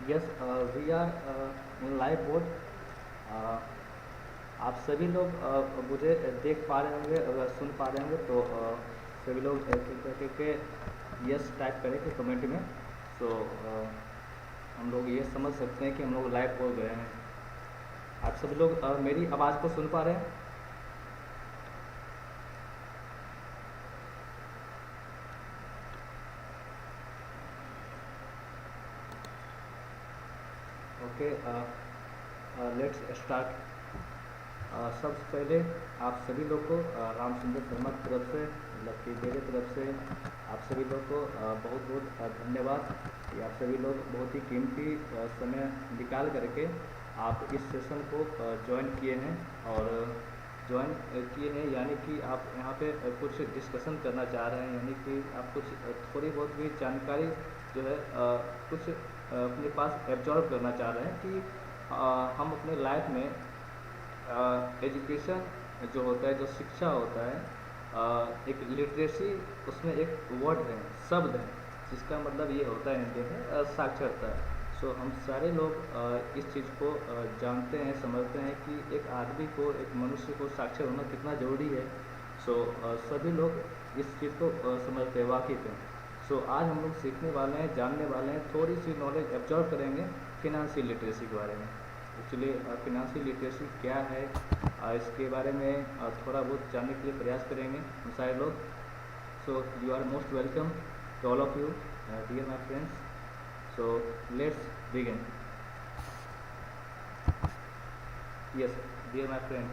Yes, we are in live board. आप सभी लोग मुझे देख पा रहे होंगे, अगर सुन पा रहे होंगे तो सभी लोग कृपया करके यस टाइप करेंगे कमेंट में। सो हम लोग ये समझ सकते हैं कि हम लोग लाइव हो गए हैं। आप सभी लोग मेरी आवाज़ को सुन पा रहे हैं? Okay, let's start. सबसे पहले आप सभी लोग को राम सुंदर शर्मा की तरफ से, लक्की मेरे तरफ से आप सभी लोग को बहुत बहुत धन्यवाद कि आप सभी लोग बहुत ही कीमती समय निकाल करके आप इस सेशन को ज्वाइन किए हैं। और ज्वाइन किए हैं यानी कि आप यहाँ पे कुछ डिस्कशन करना चाह रहे हैं, यानी कि आप कुछ थोड़ी बहुत भी जानकारी जो है कुछ अपने पास एब्जॉर्व करना चाह रहे हैं कि हम अपने लाइफ में एजुकेशन जो होता है, जो शिक्षा होता है, एक लिटरेसी, उसमें एक वर्ड है, शब्द है, जिसका मतलब ये होता है हिंदी में साक्षरता। सो हम सारे लोग इस चीज़ को जानते हैं, समझते हैं कि एक आदमी को, एक मनुष्य को साक्षर होना कितना ज़रूरी है। सो सभी लोग इस चीज़ को समझते हैं, वाकिफ़ हैं। सो आज हम लोग सीखने वाले हैं, जानने वाले हैं, थोड़ी सी नॉलेज एब्जॉर्व करेंगे फिनंशियल लिटरेसी के बारे में। एक्चुअली फिनंशियल लिटरेसी क्या है, इसके बारे में थोड़ा बहुत जानने के लिए प्रयास करेंगे हम सारे लोग। So you are most welcome to all of you dear my friends. So let's begin. Yes dear my friend,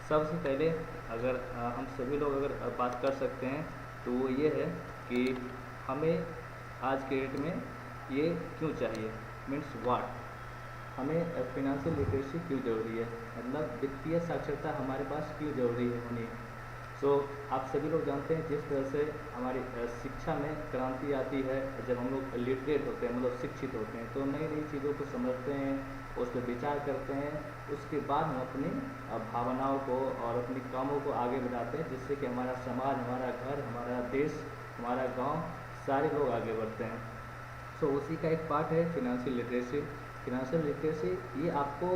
सबसे पहले अगर हम सभी लोग अगर बात कर सकते हैं तो वो ये है कि हमें आज के डेट में ये क्यों चाहिए, मीन्स व्हाट, हमें फिनंशियल लिटरेसी क्यों ज़रूरी है, मतलब वित्तीय साक्षरता हमारे पास क्यों ज़रूरी है होनी। सो आप सभी लोग जानते हैं जिस तरह से हमारी शिक्षा में क्रांति आती है जब हम लोग लिटरेट होते हैं, मतलब शिक्षित होते हैं, तो नई नई चीज़ों को समझते हैं, उस पर विचार करते हैं, उसके बाद हम अपनी भावनाओं को और अपनी कामों को आगे बढ़ाते हैं, जिससे कि हमारा समाज, हमारा घर, हमारा देश, हमारा गांव, सारे लोग आगे बढ़ते हैं। सो उसी का एक पार्ट है फिनंशियल लिटरेसी। फिनंशियल लिटरेसी ये आपको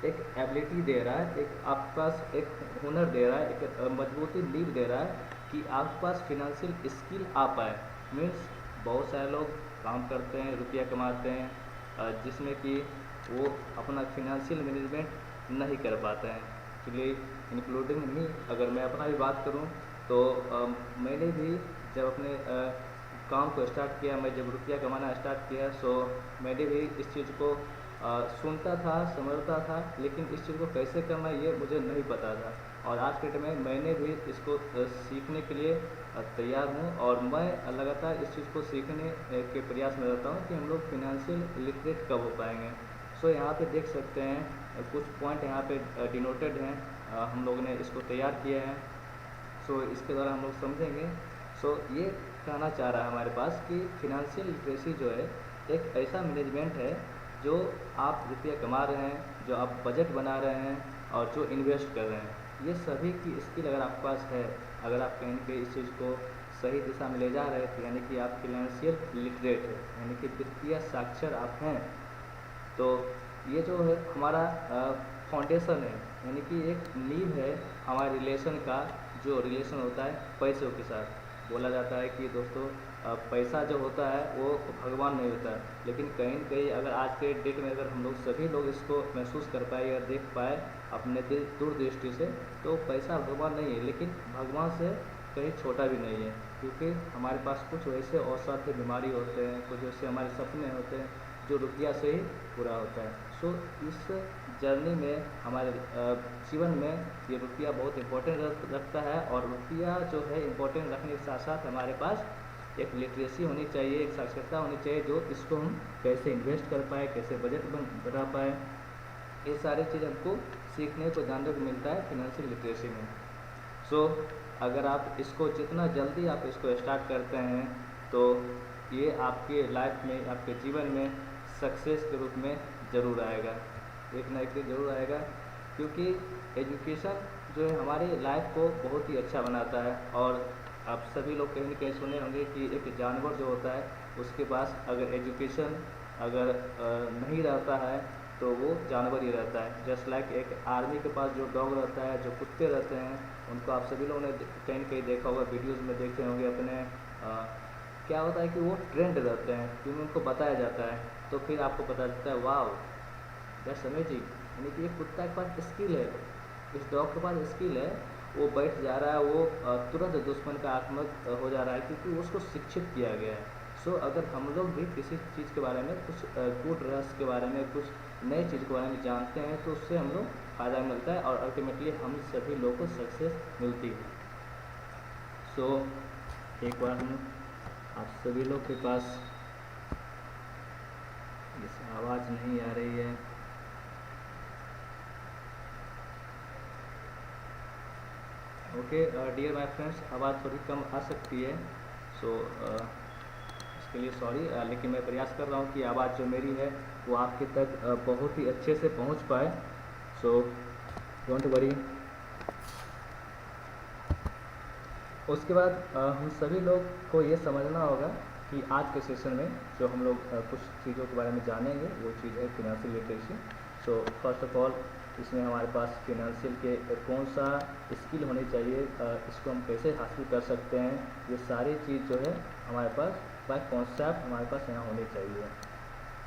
एक एबिलिटी दे रहा है, एक आपके पास एक हुनर दे रहा है, एक मजबूती नींव दे रहा है कि आपके पास फिनंशियल स्किल आ पाए। मीन्स बहुत सारे लोग काम करते हैं, रुपया कमाते हैं, जिसमें कि वो अपना फिनंशियल मैनेजमेंट नहीं कर पाते हैं। एक्चुअली इंक्लूडिंग मी, अगर मैं अपना भी बात करूँ तो मैंने भी जब अपने काम को स्टार्ट किया, मैं जब रुपया कमाना स्टार्ट किया, सो मैंने भी इस चीज़ को सुनता था, समझता था, लेकिन इस चीज़ को कैसे करना ये मुझे नहीं पता था। और आज के टाइम में मैंने भी इसको सीखने के लिए तैयार हूँ, और मैं लगातार इस चीज़ को सीखने के प्रयास में रहता हूँ कि हम लोग फिनंशियल लिटरेट कब हो पाएंगे। सो यहाँ पे देख सकते हैं कुछ पॉइंट यहाँ पे डिनोटेड हैं, हम लोगों ने इसको तैयार किया है। सो इसके द्वारा हम लोग समझेंगे। सो ये कहना चाह रहा है हमारे पास कि फिनंशियल लिटरेसी जो है एक ऐसा मैनेजमेंट है जो आप रुपया कमा रहे हैं, जो आप बजट बना रहे हैं, और जो इन्वेस्ट कर रहे हैं, ये सभी की स्किल अगर आपके पास है, अगर आप कहीं पे इस चीज़ को सही दिशा में ले जा रहे हैं, तो यानी कि आप फिनंशियल लिटरेट है, यानी कि वित्तीय साक्षर आप हैं। तो ये जो है हमारा फाउंडेशन है, यानी कि एक नींव है हमारे रिलेशन का, जो रिलेशन होता है पैसों के साथ। बोला जाता है कि दोस्तों पैसा जो होता है वो भगवान नहीं होता है, लेकिन कहीं न कहीं अगर आज के डेट में अगर हम लोग सभी लोग इसको महसूस कर पाए या देख पाए अपने दूरदृष्टि से, तो पैसा भगवान नहीं है, लेकिन भगवान से कहीं छोटा भी नहीं है। क्योंकि हमारे पास कुछ वैसे असाध्य बीमारी होते हैं, कुछ वैसे हमारे सपने होते हैं जो रुपया से ही पूरा होता है। सो इस जर्नी में हमारे जीवन में ये रुपया बहुत इम्पोर्टेंट रखता है, और रुपया जो है इम्पोर्टेंट रखने के साथ साथ हमारे पास एक लिटरेसी होनी चाहिए, एक साक्षरता होनी चाहिए, जो इसको हम कैसे इन्वेस्ट कर पाए, कैसे बजट बना पाए, ये सारी चीज़ हमको सीखने को, जानने को मिलता है फिनंशियल लिटरेसी में। सो अगर आप इसको जितना जल्दी आप इसको स्टार्ट करते हैं, तो ये आपके लाइफ में, आपके जीवन में सक्सेस के रूप में ज़रूर आएगा, एक ना एक दिन ज़रूर आएगा। क्योंकि एजुकेशन जो है हमारी लाइफ को बहुत ही अच्छा बनाता है। और आप सभी लोग कहीं न कहीं सुने होंगे कि एक जानवर जो होता है उसके पास अगर एजुकेशन अगर नहीं रहता है तो वो जानवर ही रहता है। जस्ट लाइक एक आर्मी के पास जो डॉग रहता है, जो कुत्ते रहते हैं, उनको आप सभी लोगों ने कहीं न कहीं देखा होगा, वीडियोज़ में देखे होंगे अपने। क्या होता है कि वो ट्रेंड रहते हैं क्योंकि उनको बताया जाता है, तो फिर आपको पता चलता है वाओ दैट्स अमेजिंग, यानी कि ये कुत्ता के पास स्किल है, इस डॉग के पास स्किल है, वो बैठ जा रहा है, वो तुरंत दुश्मन का आक्रामक हो जा रहा है क्योंकि उसको शिक्षित किया गया है। सो अगर हम लोग भी किसी चीज़ के बारे में, कुछ गुड रहस्य के बारे में, कुछ नई चीज़ के बारे में जानते हैं तो उससे हम लोग फ़ायदा मिलता है और अल्टीमेटली हम सभी लोग को सक्सेस मिलती है। सो एक बार हम आप सभी लोग के पास इस आवाज़ नहीं आ रही है। ओके डियर माय फ्रेंड्स, आवाज़ थोड़ी कम आ सकती है, सो इसके लिए सॉरी, लेकिन मैं प्रयास कर रहा हूँ कि आवाज़ जो मेरी है वो आपके तक बहुत ही अच्छे से पहुँच पाए। So don't worry. उसके बाद हम सभी लोग को ये समझना होगा कि आज के सेशन में जो हम लोग कुछ चीज़ों के बारे में जानेंगे वो चीज़ है financial literacy. So first of all इसमें हमारे पास फिनेंशियल के कौन सा स्किल होनी चाहिए, इसको हम कैसे हासिल कर सकते हैं, ये सारी चीज़ जो है हमारे पास बाय कॉन्सेप्ट हमारे पास यहाँ होनी चाहिए।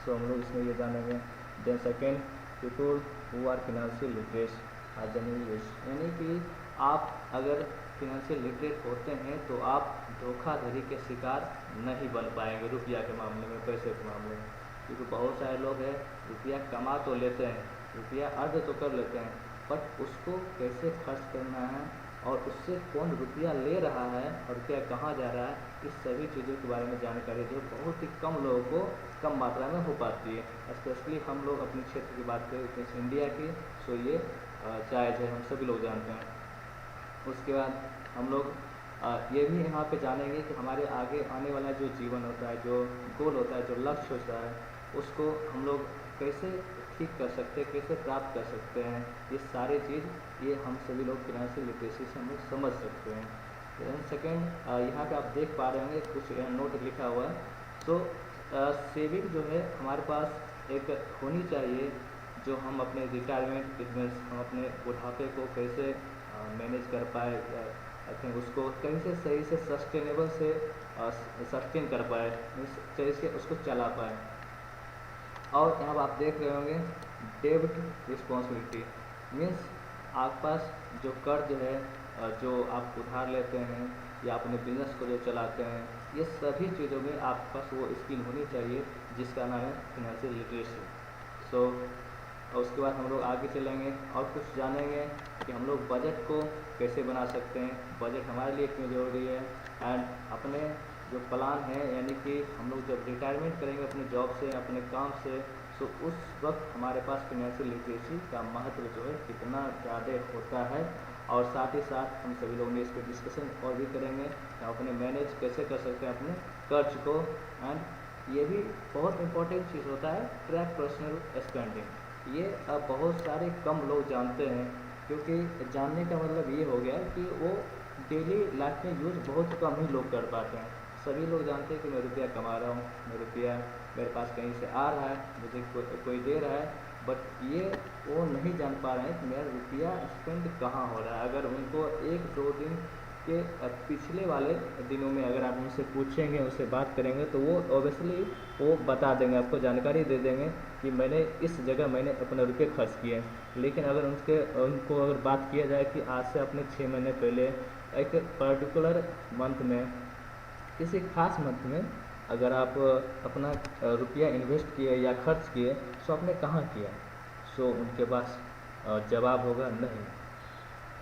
सो हम लोग इसमें ये जानेंगे। Then second, people who are financial literate are generally rich, यानी कि आप अगर फिनेंशियल लिटरेट होते हैं तो आप धोखाधड़ी के शिकार नहीं बन पाएंगे रुपया के मामले में, पैसे के मामले में, क्योंकि बहुत सारे लोग हैं रुपया कमा तो लेते हैं, रुपया अर्ज तो कर लेते हैं, बट उसको कैसे खर्च करना है और उससे कौन रुपया ले रहा है और रुपया कहाँ जा रहा है, इस सभी चीज़ों के बारे में जानकारी जो बहुत ही कम लोगों को कम मात्रा में हो पाती है। स्पेशली हम लोग अपने क्षेत्र की बात करें इंडिया की, सो ये जायज़ है, हम सभी लोग जानते हैं। उसके बाद हम लोग ये भी यहाँ पे जानेंगे कि हमारे आगे आने वाला जो जीवन होता है, जो गोल होता है, जो लक्ष्य होता है, उसको हम लोग कैसे ठीक कर सकते हैं, कैसे प्राप्त कर सकते हैं, ये सारी चीज़ ये हम सभी लोग फिनेंशियल लिटरेसी से हम लोग समझ सकते हैं। देन सेकेंड, यहाँ पे आप देख पा रहे होंगे कुछ नोट लिखा हुआ है। सो सेविंग जो है हमारे पास एक होनी चाहिए, जो हम अपने रिटायरमेंट मीन्स हम अपने बुढ़ापे को कैसे मैनेज कर पाए, आई थिंक उसको कैसे सही से सस्टेनेबल से सस्टेन कर पाए, मीन्स कैसे उसको चला पाए। और यहाँ आप देख रहे होंगे डेब्ट रिस्पॉन्सिबिलिटी, मीन्स आपके पास जो कर्ज है, जो आप उधार लेते हैं या अपने बिजनेस को जो चलाते हैं, ये सभी चीज़ों में आपके पास वो स्किल होनी चाहिए जिसका नाम है फिनेंशियल लिटरेसी। सो उसके बाद हम लोग आगे चलेंगे और कुछ जानेंगे कि हम लोग बजट को कैसे बना सकते हैं, बजट हमारे लिए क्यों ज़रूरी है, एंड अपने जो प्लान है, यानी कि हम लोग जब रिटायरमेंट करेंगे अपने जॉब से, अपने काम से, तो उस वक्त हमारे पास फिनेंशियल लिटरेसी का महत्व जो है कितना ज़्यादा होता है। और साथ ही साथ हम सभी लोग ने इस पर डिस्कशन और भी करेंगे कि हम अपने मैनेज कैसे कर सकते हैं अपने कर्ज को। एंड ये भी बहुत इंपॉर्टेंट चीज़ होता है ट्रैक पर्सनल स्पेंडिंग, ये अब बहुत सारे कम लोग जानते हैं, क्योंकि जानने का मतलब ये हो गया कि वो डेली लाइफ में यूज़ बहुत कम ही लोग कर पाते हैं। सभी लोग जानते हैं कि मैं रुपया कमा रहा हूँ, मैं रुपया मेरे पास कहीं से आ रहा है, मुझे कोई दे रहा है, बट ये वो नहीं जान पा रहे हैं कि मेरा रुपया स्पेंड कहाँ हो रहा है। अगर उनको 1-2 दिन के पिछले वाले दिनों में अगर आप उनसे पूछेंगे, उनसे बात करेंगे, तो वो ऑब्वियसली वो बता देंगे, आपको जानकारी दे देंगे कि मैंने इस जगह मैंने अपने रुपये खर्च किए। लेकिन अगर उनको अगर बात किया जाए कि आज से अपने 6 महीने पहले एक पर्टिकुलर मंथ में, किसी खास मंथ में अगर आप अपना रुपया इन्वेस्ट किए या खर्च किए, सो आपने कहाँ किया, सो उनके पास जवाब होगा नहीं।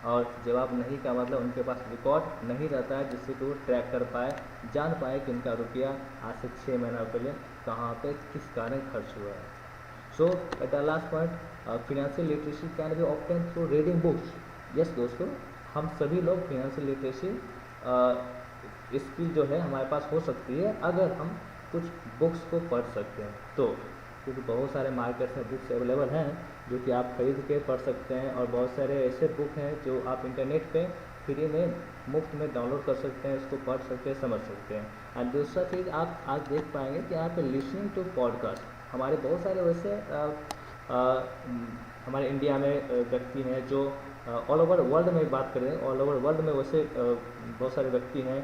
और जवाब नहीं का मतलब उनके पास रिकॉर्ड नहीं रहता है जिससे कि वो ट्रैक कर पाए, जान पाए कि उनका रुपया आज से 6 महीना पहले कहाँ पे किस कारण खर्च हुआ है। So at the last point, financial literacy can be obtain through reading books. Yes दोस्तों, हम सभी लोग फिनेंशियल लिटरेसी स्किल जो है हमारे पास हो सकती है अगर हम कुछ बुक्स को पढ़ सकते हैं तो, क्योंकि बहुत सारे मार्केट में बुक्स अवेलेबल हैं जो कि आप खरीद के पढ़ सकते हैं, और बहुत सारे ऐसे बुक हैं जो आप इंटरनेट पे फ्री में मुफ्त में डाउनलोड कर सकते हैं, इसको पढ़ सकते हैं, समझ सकते हैं। एंड दूसरा चीज़ आप आज देख पाएंगे कि यहाँ पे लिसनिंग टू पॉडकास्ट, हमारे बहुत सारे वैसे हमारे इंडिया में व्यक्ति हैं जो ऑल ओवर वर्ल्ड में बात करें, ऑल ओवर वर्ल्ड में वैसे बहुत सारे व्यक्ति हैं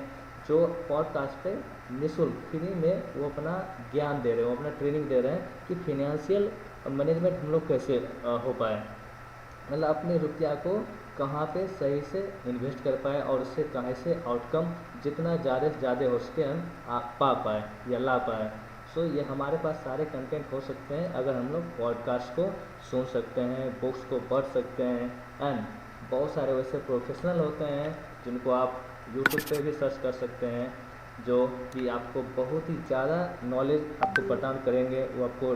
जो पॉडकास्ट पे निःशुल्क फ्री में वो अपना ज्ञान दे रहे हैं, वो अपना ट्रेनिंग दे रहे हैं कि फिनेंशियल मैनेजमेंट हम लोग कैसे हो पाए, मतलब अपने रुपया को कहाँ पे सही से इन्वेस्ट कर पाए और उससे कहाँ से आउटकम जितना ज़्यादा से ज़्यादा हो सके हम पा पाए या ला पाए। सो ये हमारे पास सारे कंटेंट हो सकते हैं अगर हम लोग पॉडकास्ट को सुन सकते हैं, बुक्स को पढ़ सकते हैं। एंड बहुत सारे वैसे प्रोफेशनल होते हैं जिनको आप यूट्यूब पे भी सर्च कर सकते हैं, जो कि आपको बहुत ही ज़्यादा नॉलेज आपको प्रदान करेंगे, वो आपको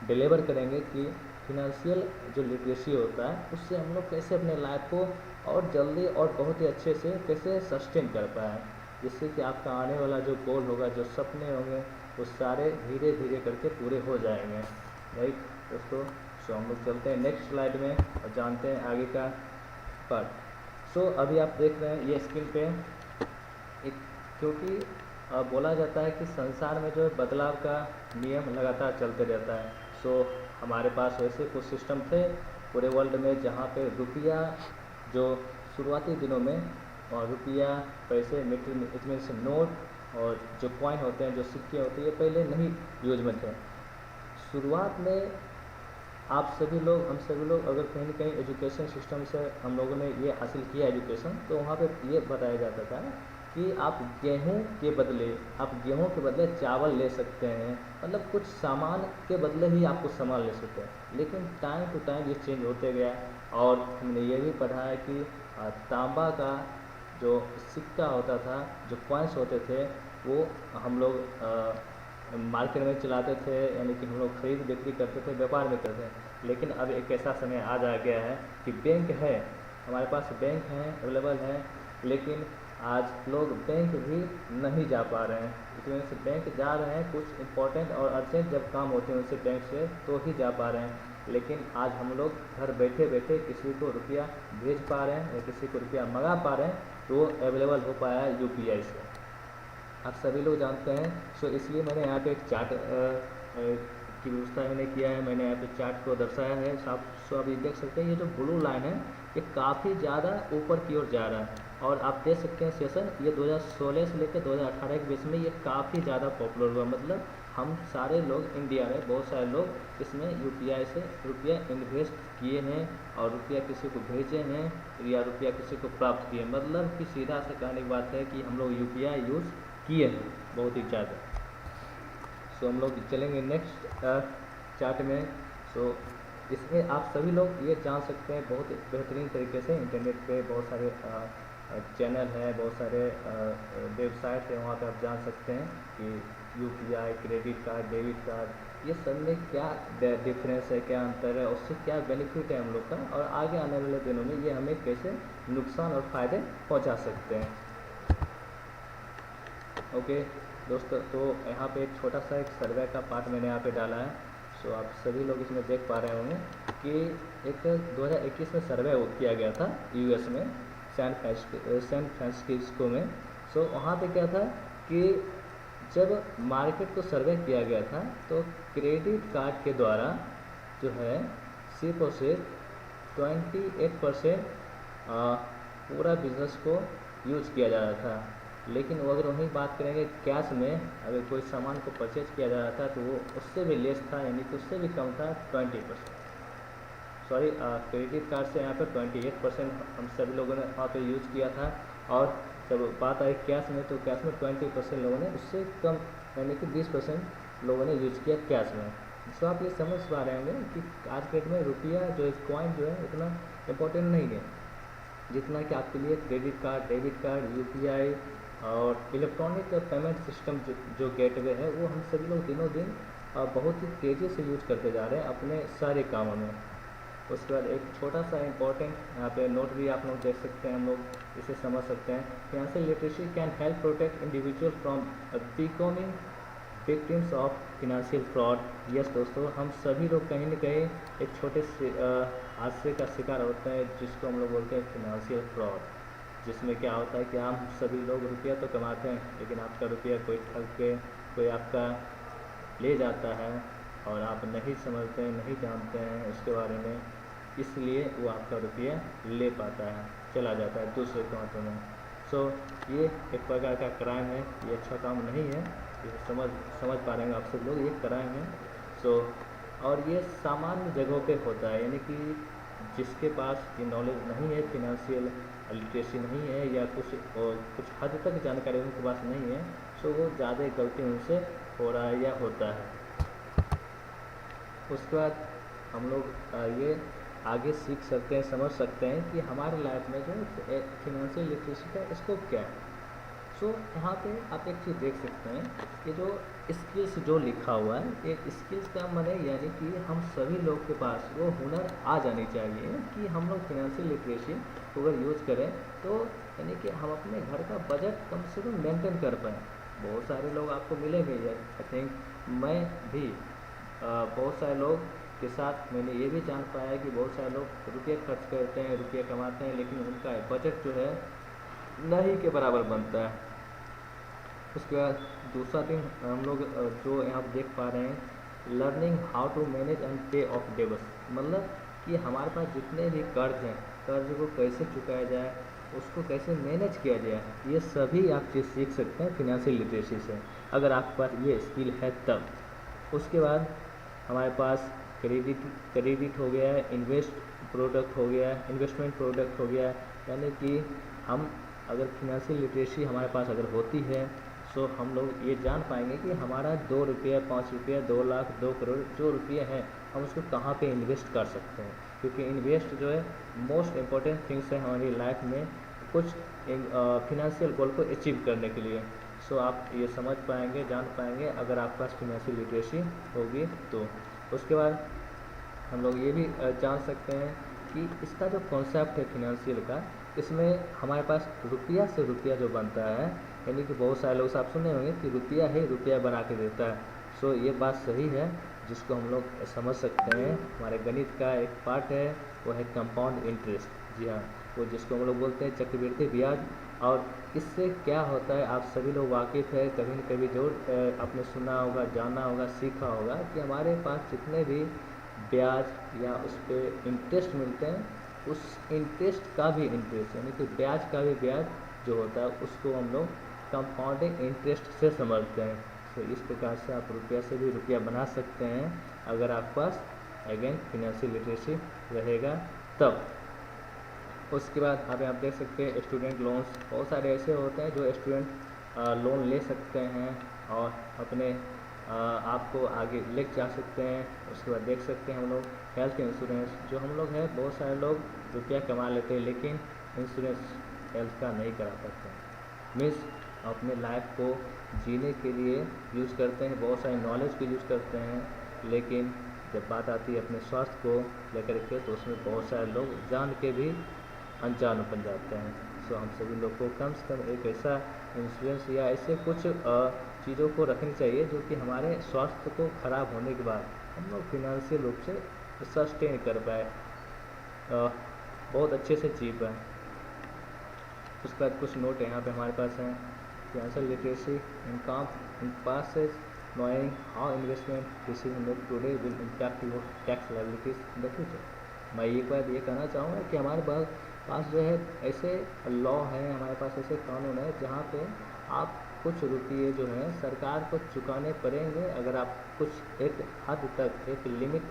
डिलीवर करेंगे कि फिनेंशियल जो लिटरेसी होता है उससे हम लोग कैसे अपने लाइफ को और जल्दी और बहुत ही अच्छे से कैसे सस्टेन कर पाएँ, जिससे कि आपका आने वाला जो गोल होगा, जो सपने होंगे, वो सारे धीरे धीरे करके पूरे हो जाएंगे। राइट दोस्तों, सो हम लोग चलते हैं नेक्स्ट स्लाइड में और जानते हैं आगे का पार्ट। सो अभी आप देख रहे हैं ये स्क्रीन पे एक, क्योंकि बोला जाता है कि संसार में जो है बदलाव का नियम लगातार चलते रहता है। सो हमारे पास वैसे कुछ सिस्टम थे पूरे वर्ल्ड में जहाँ पे रुपया जो शुरुआती दिनों में और रुपया, पैसे, मीन्स नोट और जो कॉइन होते हैं, जो सिक्के होते हैं, ये पहले नहीं यूज में थे। शुरुआत में आप सभी लोग, हम सभी लोग अगर कहीं ना कहीं एजुकेशन सिस्टम से हम लोगों ने ये हासिल किया एजुकेशन, तो वहाँ पे ये बताया जाता था कि आप गेहूं के बदले चावल ले सकते हैं, मतलब कुछ सामान के बदले ही आपको सामान ले सकते हैं। लेकिन टाइम टू टाइम ये चेंज होते गया और हमने ये भी पढ़ा है कि तांबा का जो सिक्का होता था, जो कॉइन्स होते थे, वो हम लोग मार्केट में चलाते थे, यानी कि हम लोग खरीद बिक्री करते थे, व्यापार में करते थे। लेकिन अब एक ऐसा समय आ जा गया है कि बैंक है, हमारे पास बैंक हैं, अवेलेबल हैं, लेकिन आज लोग बैंक भी नहीं जा पा रहे हैं। इस वजह से बैंक जा रहे हैं कुछ इंपॉर्टेंट और अर्जेंट जब काम होते हैं उनसे बैंक से तो ही जा पा रहे हैं। लेकिन आज हम लोग घर बैठे बैठे किसी को रुपया भेज पा रहे हैं या किसी को रुपया मंगा पा रहे हैं, तो वो अवेलेबल हो पाया है UPI से, आप सभी लोग जानते हैं। सो इसलिए मैंने यहाँ पे एक चार्ट की व्यवस्था मैंने किया है, मैंने यहाँ पे चार्ट को दर्शाया है। सो आप ये देख सकते हैं, ये जो ब्लू लाइन है ये काफ़ी ज़्यादा ऊपर की ओर जा रहा है और आप देख सकते हैं सेशन ये 2016 से लेकर 2018 के बीच में ये काफ़ी ज़्यादा पॉपुलर हुआ। मतलब हम सारे लोग इंडिया में बहुत सारे लोग इसमें UPI से रुपया इन्वेस्ट किए हैं और रुपया किसी को भेजे हैं या रुपया किसी को प्राप्त किए। मतलब कि सीधा से कहने की बात है कि हम लोग UPI यूज़ किए हैं बहुत ही ज़्यादा। सो हम लोग चलेंगे नेक्स्ट चार्ट में। सो इसमें आप सभी लोग ये जान सकते हैं बहुत बेहतरीन तरीके से, इंटरनेट पे बहुत सारे चैनल हैं, बहुत सारे वेबसाइट हैं, वहाँ पे आप जान सकते हैं कि UPI, credit card, debit card, ये सब में क्या डिफरेंस है, क्या अंतर है, उससे क्या बेनिफिट है हम लोग का, और आगे आने वाले दिनों में ये हमें कैसे नुकसान और फ़ायदे पहुँचा सकते हैं। ओके दोस्तों, तो यहाँ पे एक छोटा सा एक सर्वे का पार्ट मैंने यहाँ पे डाला है। सो आप सभी लोग इसमें देख पा रहे होंगे कि एक 2021 में सर्वे किया गया था US में, सैन फ्रांसिस्को में। सो वहाँ पे क्या था कि जब मार्केट को सर्वे किया गया था तो क्रेडिट कार्ड के द्वारा जो है सिर्फ और सिर्फ 28% पूरा बिजनेस को यूज किया जा रहा था। लेकिन वो अगर वहीं बात करेंगे कैश में, अगर कोई सामान को परचेज किया जा रहा था तो वो उससे भी लेस था, यानी कि उससे भी कम था 20%। सॉरी, क्रेडिट कार्ड से यहाँ पर 28% हम सभी लोगों ने वहाँ पे यूज़ किया था, और जब बात आई कैश में तो कैश में 20% लोगों ने, उससे कम यानी कि 20% लोगों ने यूज किया कैश में। सो आप ये समझ पा रहे होंगे कि आज के डेट में रुपया जो कॉइन जो है उतना इम्पोर्टेंट नहीं है जितना कि आपके लिए credit card, debit card, UPI और इलेक्ट्रॉनिक पेमेंट सिस्टम जो गेटवे है, वो हम सभी लोग दिनों दिन बहुत ही तेज़ी से यूज करते जा रहे हैं अपने सारे कामों में। उसके बाद एक छोटा सा इम्पोर्टेंट यहाँ पे नोट भी आप लोग देख सकते हैं, हम लोग इसे समझ सकते हैं। Financial literacy can help protect individual from becoming victims of financial fraud. Yes दोस्तों, हम सभी लोग कहीं ना कहीं एक छोटे से हादसे का शिकार होते हैं जिसको हम लोग बोलते हैं फिनेंशियल फ्रॉड, जिसमें क्या होता है कि हम सभी लोग रुपया तो कमाते हैं लेकिन आपका रुपया कोई ठग के कोई आपका ले जाता है और आप नहीं समझते हैं, नहीं जानते हैं उसके बारे में, इसलिए वो आपका रुपया ले पाता है, चला जाता है दूसरे अकाउंट में। सो ये एक प्रकार का क्राइम है, ये अच्छा काम नहीं है, ये समझ पा रहे हैं आप सब लोग, ये क्राइम है। सो और ये सामान्य जगहों पे होता है, यानी कि जिसके पास ये नॉलेज नहीं है, फिनेंशियल लिटरेसी नहीं है, या कुछ हद तक जानकारी उनके पास नहीं है, सो वो ज़्यादा गलती उनसे हो रहा है या होता है। उसके बाद हम लोग ये आगे सीख सकते हैं, समझ सकते हैं कि हमारे लाइफ में जो फिनेंशियल लिटरेसी का स्कोप क्या है। सो यहाँ पे आप एक चीज़ देख सकते हैं कि जो स्किल्स जो लिखा हुआ है, ये स्किल्स का माने यानी कि हम सभी लोग के पास वो हुनर आ जानी चाहिए कि हम लोग फिनेंशियल लिटरेसी को अगर यूज़ करें तो यानी कि हम अपने घर का बजट कम से कम मेंटेन कर पाएँ। बहुत सारे लोग आपको मिलेंगे, आई थिंक मैं भी बहुत सारे लोग के साथ मैंने ये भी जान पाया है कि बहुत सारे लोग रुपये खर्च करते हैं, रुपये कमाते हैं, लेकिन उनका बजट जो है नहीं के बराबर बनता है। उसके बाद दूसरा थिंग हम लोग जो यहाँ पर देख पा रहे हैं, learning how to manage and pay off debts, मतलब कि हमारे पास जितने भी कर्ज हैं, कर्ज को कैसे चुकाया जाए, उसको कैसे मैनेज किया जाए, ये सभी आप चीज़ सीख सकते हैं फिनेंशियल लिटरेसी से, अगर आपके पास ये स्किल है तब। उसके बाद हमारे पास क्रेडिट हो गया है, इन्वेस्टमेंट प्रोडक्ट हो गया है, यानी कि हम अगर फिनेंशियल लिटरेसी हमारे पास अगर होती है सो हम लोग ये जान पाएंगे कि हमारा 2 रुपया, 5 रुपया, 2 लाख, 2 करोड़ जो रुपये हैं हम उसको कहाँ पे इन्वेस्ट कर सकते हैं, क्योंकि इन्वेस्ट जो है मोस्ट इम्पॉर्टेंट थिंग्स है हमारी लाइफ में कुछ फिनेंशियल गोल को अचीव करने के लिए। सो आप ये समझ पाएंगे, जान पाएंगे अगर आपके पास फिनेंशियल लिटरेसी होगी तो। उसके बाद हम लोग ये भी जान सकते हैं कि इसका जो कॉन्सेप्ट है फिनेंशियल का, इसमें हमारे पास रुपया से रुपया जो बनता है, यानी कि बहुत सारे लोग आप सुने होंगे कि रुपया ही रुपया बना के देता है। सो ये बात सही है, जिसको हम लोग समझ सकते हैं। हमारे गणित का एक पार्ट है, वो है कंपाउंड इंटरेस्ट। जी हाँ, वो जिसको हम लोग बोलते हैं चक्रवृद्धि ब्याज। और इससे क्या होता है आप सभी लोग वाकिफ़ है, कभी न कभी जरूर आपने सुना होगा, जाना होगा, सीखा होगा कि हमारे पास जितने भी ब्याज या उस पर इंटरेस्ट मिलते हैं, उस इंटरेस्ट का भी इंटरेस्ट यानी कि ब्याज का भी ब्याज जो होता है उसको हम लोग कंपाउंडिंग इंटरेस्ट से समझते हैं। तो इस प्रकार से आप रुपया से भी रुपया बना सकते हैं अगर आपके पास अगेन फिनेंशियल लिटरेसी रहेगा तब। उसके बाद आप यहाँ देख सकते हैं स्टूडेंट लोन्स, बहुत सारे ऐसे होते हैं जो स्टूडेंट लोन ले सकते हैं और अपने आपको आगे ले जा सकते हैं। उसके बाद देख सकते हैं हम लोग हेल्थ इंश्योरेंस, जो हम लोग हैं बहुत सारे लोग रुपया कमा लेते हैं लेकिन इंश्योरेंस हेल्थ का नहीं करा पाते। मीन्स अपने लाइफ को जीने के लिए यूज़ करते हैं, बहुत सारे नॉलेज को यूज़ करते हैं, लेकिन जब बात आती है अपने स्वास्थ्य को लेकर के तो उसमें बहुत सारे लोग जान के भी अनजान बन जाते हैं। सो हम सभी लोग को कम से कम एक ऐसा इंश्योरेंस या ऐसे कुछ चीज़ों को रखनी चाहिए जो कि हमारे स्वास्थ्य को ख़राब होने के बाद हम लोग फिनेंशियल रूप से सस्टेन कर पाए, बहुत अच्छे से जी पाए। उसके बाद कुछ नोट यहाँ पे हमारे पास हैं। Financial literacy encompasses knowing how investment decisions made today will impact your tax liabilities in the future। मैं एक बात ये कहना चाहूँगा कि हमारे पास जो है ऐसे लॉ है, हमारे पास ऐसे कानून है जहाँ पे आप कुछ रुपये जो हैं सरकार को चुकाने पड़ेंगे अगर आप कुछ एक हद तक, एक लिमिट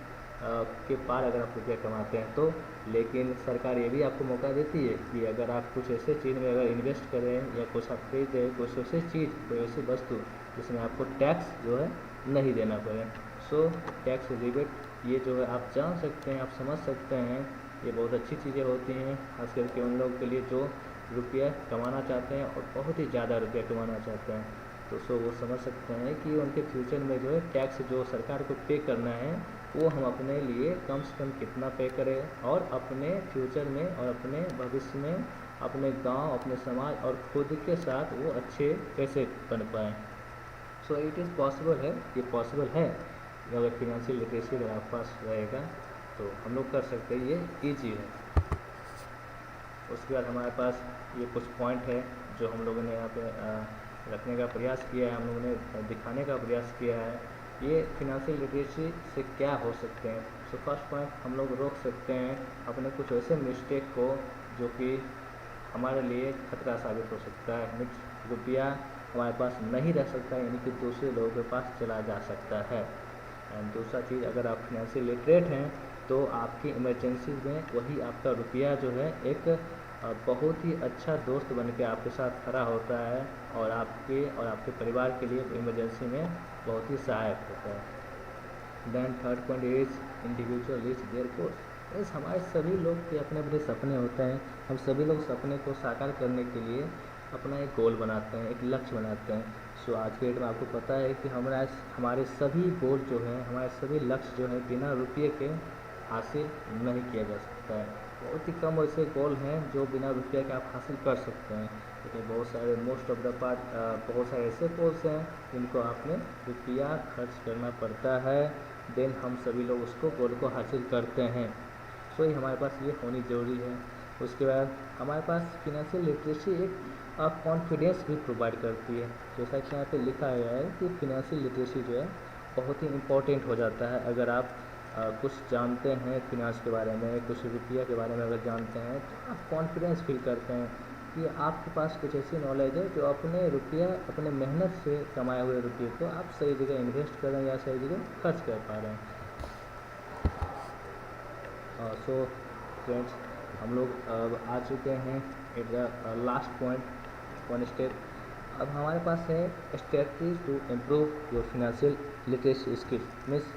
के पार अगर आप रुपया कमाते हैं तो। लेकिन सरकार ये भी आपको मौका देती है कि अगर आप कुछ ऐसे चीज़ में अगर इन्वेस्ट करें या कुछ आप खरीदें, कुछ ऐसी चीज़, कोई ऐसी वस्तु जिसमें आपको टैक्स जो है नहीं देना पड़े। सो टैक्स रिबेट ये जो है आप जान सकते हैं, आप समझ सकते हैं, ये बहुत अच्छी चीज़ें होती हैं खास करके उन लोगों के लिए जो रुपया कमाना चाहते हैं और बहुत ही ज़्यादा रुपया कमाना चाहते हैं। तो सो वो समझ सकते हैं कि उनके फ्यूचर में जो है टैक्स जो सरकार को पे करना है वो हम अपने लिए कम से कम कितना पे करें और अपने फ्यूचर में और अपने भविष्य में अपने गांव, अपने समाज और खुद के साथ वो अच्छे कैसे बन पाएँ। सो इट इज़ पॉसिबल है, ये पॉसिबल है अगर फिनेंशियल लिटरेसी अगर आपके पास रहेगा तो हम लोग कर सकते हैं, ये ईजी है। उसके बाद हमारे पास ये कुछ पॉइंट है जो हम लोगों ने यहाँ पे रखने का प्रयास किया है, हम लोगों ने दिखाने का प्रयास किया है ये फिनेंशियल लिटरेसी से क्या हो सकते हैं। सो फर्स्ट पॉइंट, हम लोग रोक सकते हैं अपने कुछ ऐसे मिस्टेक को जो कि हमारे लिए खतरा साबित हो सकता है। मीन्स रुपया हमारे पास नहीं रह सकता, यानी कि दूसरे लोगों के पास चला जा सकता है। एंड दूसरा चीज़, अगर आप फिनेंशियल लिटरेट हैं तो आपकी इमरजेंसी में वही आपका रुपया जो है एक बहुत ही अच्छा दोस्त बन के आपके साथ खड़ा होता है और आपके परिवार के लिए इमरजेंसी में बहुत ही सहायक होता है। Then third point is individual reach their goals. इस हमारे सभी लोग के अपने अपने सपने होते हैं। हम सभी लोग सपने को साकार करने के लिए अपना एक गोल बनाते हैं, एक लक्ष्य बनाते हैं। सो आज के डेट में आपको पता है कि हमारे सभी गोल जो हैं, हमारे सभी लक्ष्य जो हैं बिना रुपये के हासिल नहीं किया जा सकता है। बहुत ही कम ऐसे गोल हैं जो बिना रुपये के आप हासिल कर सकते हैं, लेकिन बहुत सारे मोस्ट ऑफ द पार्ट बहुत सारे ऐसे गोल्स हैं जिनको आपने रुपया खर्च करना पड़ता है। देन हम सभी लोग उसको गोल को हासिल करते हैं। सो ये हमारे पास ये होनी ज़रूरी है। उसके बाद हमारे पास फिनेंशियल लिटरेसी एक कॉन्फिडेंस भी प्रोवाइड करती है। जैसा कि यहाँ पे लिखा गया है कि फिनेंशियल लिटरेसी जो है बहुत ही इम्पोर्टेंट हो जाता है। अगर आप कुछ जानते हैं फिनांस के बारे में, कुछ रुपया के बारे में अगर जानते हैं तो आप कॉन्फिडेंस फील करते हैं कि आपके पास कुछ ऐसी नॉलेज है जो अपने रुपया, अपने मेहनत से कमाए हुए रुपये को आप सही जगह इन्वेस्ट कर रहे हैं या सही जगह खर्च कर पा रहे हैं। सो फ्रेंड्स, हम लोग अब आ चुके हैं at the last point, one step. अब हमारे पास है strategies to improve your financial literacy skill. Means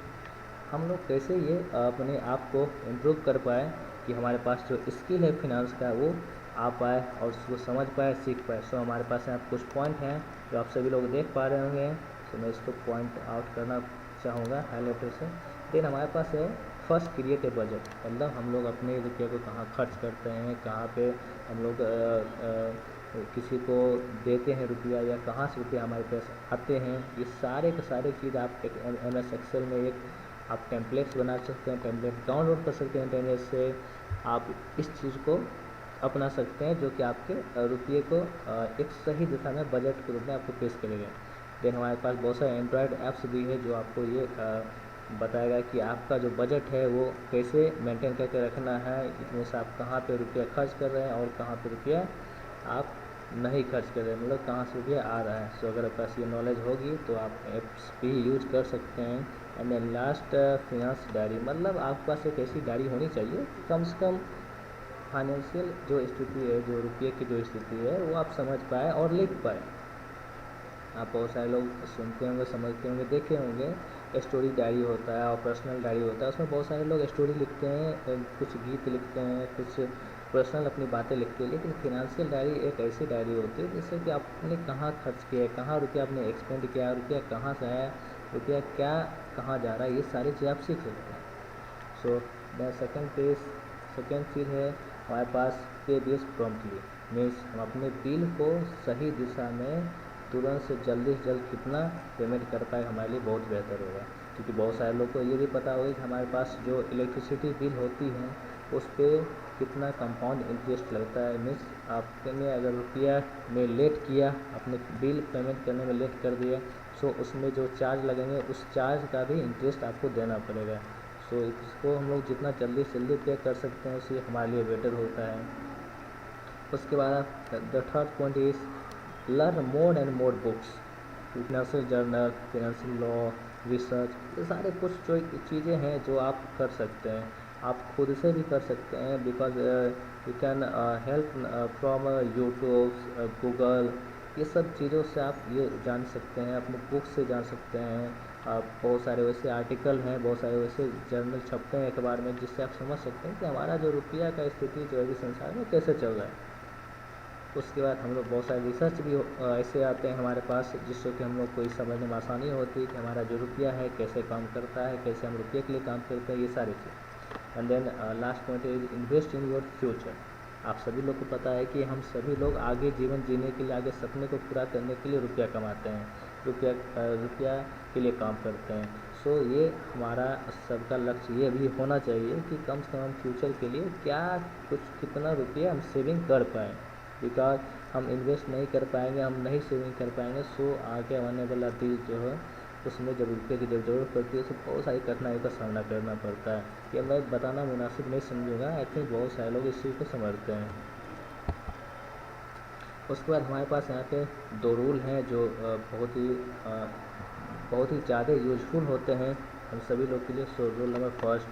हम लोग कैसे ये अपने आप को इम्प्रूव कर पाए कि हमारे पास जो स्किल है फिनांस का वो आ पाए और उसको समझ पाए, सीख पाए। सो हमारे पास यहाँ कुछ पॉइंट हैं जो आप सभी लोग देख पा रहे होंगे। सो मैं इसको पॉइंट आउट करना चाहूँगा हाईलाइटर से। देन हमारे पास है फर्स्ट, क्रिएट ए बजट। मतलब हम लोग अपने रुपये को कहाँ खर्च करते हैं, कहाँ पे हम लोग किसी को देते हैं रुपया या कहाँ से रुपया हमारे पास आते हैं। ये सारे के सारे चीज़ आप एक MS एक्सेल में एक आप टेम्पलेट्स बना सकते हैं, टेम्पलेट डाउनलोड कर सकते हैं इंटरनेट से। आप इस चीज़ को अपना सकते हैं जो कि आपके रुपये को एक सही दिशा में बजट के रूप में आपको पेश करेगा। देन हमारे पास बहुत सारे एंड्रॉयड ऐप्स भी है जो आपको ये बताएगा कि आपका जो बजट है वो कैसे मेंटेन करके रखना है, इसमें से आप कहाँ पे रुपया खर्च कर रहे हैं और कहाँ पे रुपया आप नहीं खर्च कर रहे हैं, मतलब कहाँ से रुपया आ रहा है। सो अगर आपके पास ये नॉलेज होगी तो आप ऐप्स भी यूज कर सकते हैं। And then last, finance diary. मतलब आपके पास एक ऐसी डायरी होनी चाहिए कम से कम फाइनेंशियल जो स्थिति है, जो रुपये की जो स्थिति है वो आप समझ पाए और लिख पाए। आप बहुत सारे लोग सुनते होंगे, समझते होंगे, देखे होंगे स्टोरी डायरी होता है और पर्सनल डायरी होता है। उसमें बहुत सारे लोग स्टोरी लिखते हैं, कुछ गीत लिखते हैं, कुछ पर्सनल अपनी बातें लिखते हैं। लेकिन फिनेंशियल डायरी एक ऐसी डायरी होती है जिससे कि आपने कहाँ खर्च किया है, कहाँ रुपया आपने एक्सपेंड किया, रुपया कहाँ से आया, रुपया क्या कहाँ जा रहा है, ये सारी चीज़ आप सीख सकते हैं। सो द सेकेंड चीज़ है हमारे पास पे बिल्स प्रॉम्प्टली। मीन्स हम अपने बिल को सही दिशा में तुरंत से जल्द कितना पेमेंट कर पाए हमारे लिए बहुत बेहतर होगा। क्योंकि बहुत सारे लोग को ये भी पता होगा कि हमारे पास जो इलेक्ट्रिसिटी बिल होती है उस पर कितना कंपाउंड इंटरेस्ट लगता है। मीन्स आपने अगर रुपया में लेट किया, अपने बिल पेमेंट करने में लेट कर दिया, सो उसमें जो चार्ज लगेंगे उस चार्ज का भी इंटरेस्ट आपको देना पड़ेगा। सो इसको हम लोग जितना जल्दी से जल्दी पे कर सकते हैं उससे हमारे लिए बेटर होता है। उसके बाद the third point is learn more and more books. Financial journal, financial law, research, ये सारे कुछ जो चीज़ें हैं जो आप कर सकते हैं, आप खुद से भी कर सकते हैं। Because you can help from YouTube, Google, ये सब चीज़ों से आप ये जान सकते हैं, अपने बुक से जान सकते हैं। बहुत सारे वैसे आर्टिकल हैं, बहुत सारे वैसे जर्नल छपते हैं अखबार में जिससे आप समझ सकते हैं कि हमारा जो रुपया का स्थिति जो है संसार में कैसे चल रहा है। उसके बाद हम लोग बहुत सारे रिसर्च भी ऐसे आते हैं हमारे पास जिससे कि हम लोग को समझने में आसानी होती है कि हमारा जो रुपया है कैसे काम करता है, कैसे हम रुपये के लिए काम करते हैं, ये सारी चीज़। And then last point is invest in your future. आप सभी लोग को पता है कि हम सभी लोग आगे जीवन जीने के लिए, आगे सपने को पूरा करने के लिए रुपया कमाते हैं, रुपया के लिए काम करते हैं। सो ये हमारा सबका लक्ष्य ये भी होना चाहिए कि कम से कम हम फ्यूचर के लिए कितना रुपया हम सेविंग कर पाएँ। बिकॉज हम इन्वेस्ट नहीं कर पाएंगे, हम नहीं सेविंग कर पाएंगे, सो आगे आने वाला दिन जो है उसमें जब रुपये की जब ज़रूरत पड़ती है तो बहुत सारी कठिनाइयों का सामना करना पड़ता है। ये मैं बताना मुनासिब नहीं समझूंगा, आई थिंक बहुत सारे लोग इस चीज़ को समझते हैं। उसके बाद हमारे पास यहाँ पे 2 रूल हैं जो बहुत ही ज़्यादा यूजफुल होते हैं हम सभी लोग के लिए। So rule number first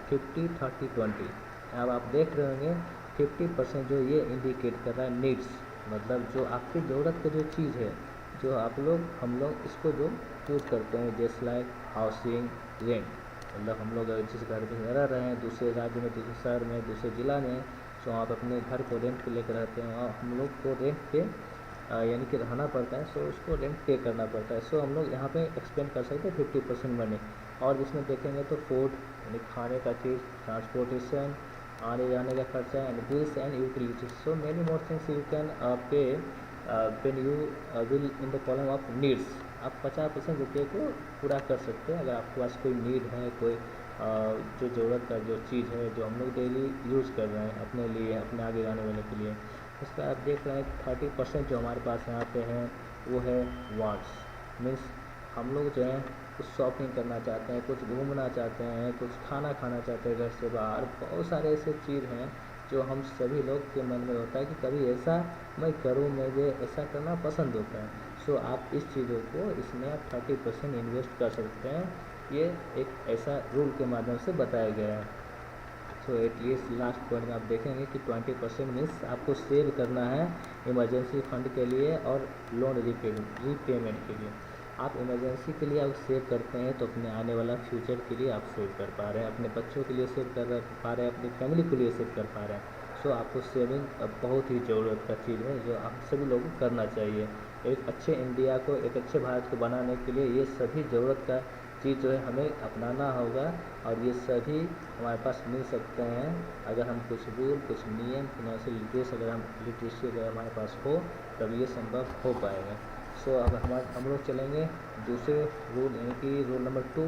50-30-20। अब आप देख रहे होंगे 50% जो ये इंडिकेट कर रहा है नीड्स, मतलब जो आपकी ज़रूरत की जो चीज़ है, जो हम लोग इसको जो चूज़ करते हैं, जैसे लाइक हाउसिंग रेंट, मतलब हम लोग जिस घर में रह रहे हैं दूसरे राज्य में, दूसरे शहर में, दूसरे ज़िला में, सो आप अपने घर को रेंट पे लेकर रहते हैं और हम लोग को रेंट पे यानी कि रहना पड़ता है, सो उसको रेंट पे करना पड़ता है। सो हम लोग यहाँ पे एक्सपेंड कर सकते हैं 50% मनी। और जिसमें देखेंगे तो फूड यानी खाने का चीज़, ट्रांसपोर्टेशन, आने जाने का खर्चा, and bills and utilities. So many more things you can pay when you will in the column of needs. आप 50% रुपये को पूरा कर सकते हैं अगर आपके पास कोई नीड है, कोई जो ज़रूरत का जो चीज़ है जो हम लोग डेली यूज़ कर रहे हैं अपने लिए, अपने आगे जाने वाले के लिए। उसका आप देख रहे हैं 30% जो हमारे पास यहाँ पे है वो है वांट्स, मीन्स हम लोग जो है कुछ शॉपिंग करना चाहते हैं, कुछ घूमना चाहते हैं, कुछ खाना खाना चाहते हैं घर से बाहर। बहुत सारे ऐसे चीज़ हैं जो हम सभी लोग के मन में होता है कि कभी ऐसा मैं करूँ, मुझे ऐसा करना पसंद होता है। सो आप इस चीज़ों को इसमें आप 30% इन्वेस्ट कर सकते हैं। ये एक ऐसा रूल के माध्यम से बताया गया है। सो एटलीस्ट लास्ट पॉइंट में आप देखेंगे कि 20% मीन्स आपको सेव करना है इमरजेंसी फंड के लिए और लोन रीपेमेंट के लिए। आप इमरजेंसी के लिए आप सेव करते हैं तो अपने आने वाला फ्यूचर के लिए आप सेव कर पा रहे हैं, अपने बच्चों के लिए सेव कर पा रहे हैं, अपनी फैमिली के लिए सेव कर पा रहे हैं। सो आपको सेविंग बहुत ही ज़रूरत का चीज़ है जो आप सभी लोगों को करना चाहिए। एक अच्छे इंडिया को, एक अच्छे भारत को बनाने के लिए ये सभी ज़रूरत का चीज़ जो है हमें अपनाना होगा और ये सभी हमारे पास मिल सकते हैं अगर हम कुछ रूल, कुछ नियम, फिनेंशियल लिटरेसी अगर हमारे पास हो तब ये संभव हो पाएगा। सो अब हम लोग चलेंगे दूसरे रूल, यानी कि रूल नंबर 2।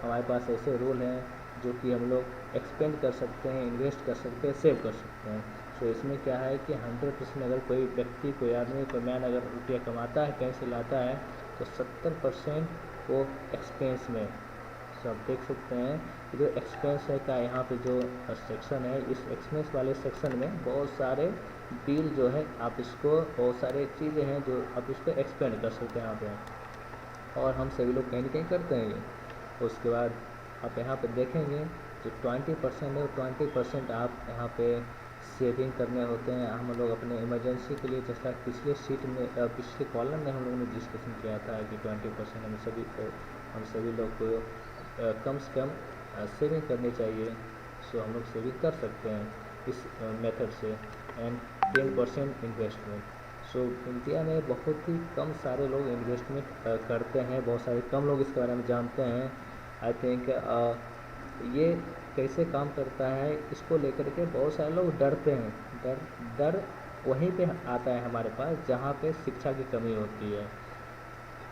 हमारे पास ऐसे रूल हैं जो कि हम लोग एक्सपेंड कर सकते हैं, इन्वेस्ट कर सकते हैं, सेव कर सकते हैं। सो इसमें क्या है कि 100% अगर कोई व्यक्ति, कोई आदमी, कोई मैन अगर रुपया कमाता है, कहीं से लाता है, तो 70% वो एक्सपेंस में। सो आप देख सकते हैं कि जो एक्सपेंस है का यहाँ पे जो सेक्शन है, इस एक्सपेंस वाले सेक्शन में बहुत सारे बिल जो है आप इसको, बहुत सारे चीज़ें हैं जो आप इसको एक्सपेंड कर सकते हैं यहाँ पे, और हम सभी लोग कहीं ना कहीं करते हैं ये। उसके बाद आप यहाँ पे देखेंगे जो 20% है, 20% आप यहाँ पे सेविंग करने होते हैं। हम लोग अपने इमरजेंसी के लिए, जैसा पिछले सीट में, पिछले कॉलम में हम लोगों ने डिस्कशन किया था कि 20% हम सभी लोग को कम से कम सेविंग करनी चाहिए। सो हम लोग सेविंग कर सकते हैं इस मेथड से। And 10% investment. सो इंडिया में बहुत ही कम सारे लोग इन्वेस्टमेंट करते हैं, बहुत सारे कम लोग इसके बारे में जानते हैं। आई थिंक ये कैसे काम करता है इसको लेकर के बहुत सारे लोग डरते हैं। डर वहीं पे आता है हमारे पास जहाँ पे शिक्षा की कमी होती है।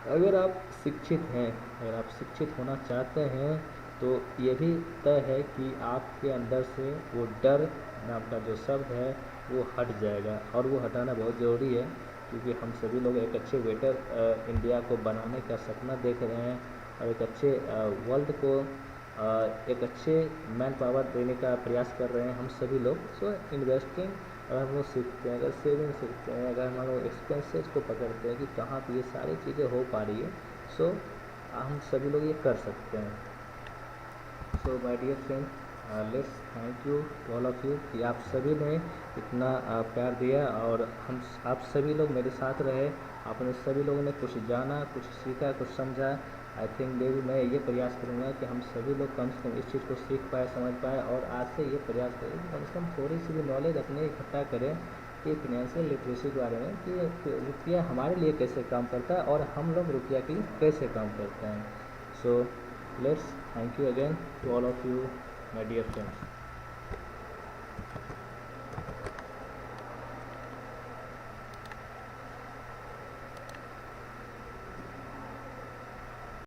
अगर आप शिक्षित हैं, अगर आप शिक्षित होना चाहते हैं तो ये भी तय है कि आपके अंदर से वो डर नाम का जो शब्द है वो हट जाएगा, और वो हटाना बहुत ज़रूरी है क्योंकि हम सभी लोग एक अच्छे वेटर इंडिया को बनाने का सपना देख रहे हैं और एक अच्छे वर्ल्ड को एक अच्छे मैन पावर देने का प्रयास कर रहे हैं हम सभी लोग। सो इन्वेस्टिंग अगर हम लोग सीखते हैं, अगर सेविंग सीखते हैं, अगर हम लोग एक्सपेंसेस को पकड़ते हैं कि कहाँ पे ये सारी चीज़ें हो पा रही है, सो हम सभी लोग ये कर सकते हैं। So my dear friend, let's thank you to all of you कि आप सभी ने इतना प्यार दिया और आप सभी लोग मेरे साथ रहे। आपने सभी लोगों ने कुछ जाना, कुछ सीखा, कुछ समझा। आई थिंक मैं ये प्रयास करूँगा कि हम सभी लोग कम से कम इस चीज़ को सीख पाए, समझ पाए, और आज से ये प्रयास करें कि कम से कम थोड़ी सी भी नॉलेज अपने इकट्ठा करें कि फिनेंशियल लिटरेसी के बारे में, कि रुपया हमारे लिए कैसे काम करता है और हम लोग रुपया के लिए कैसे काम करते हैं। So let's thank you again to all of you my dear friends.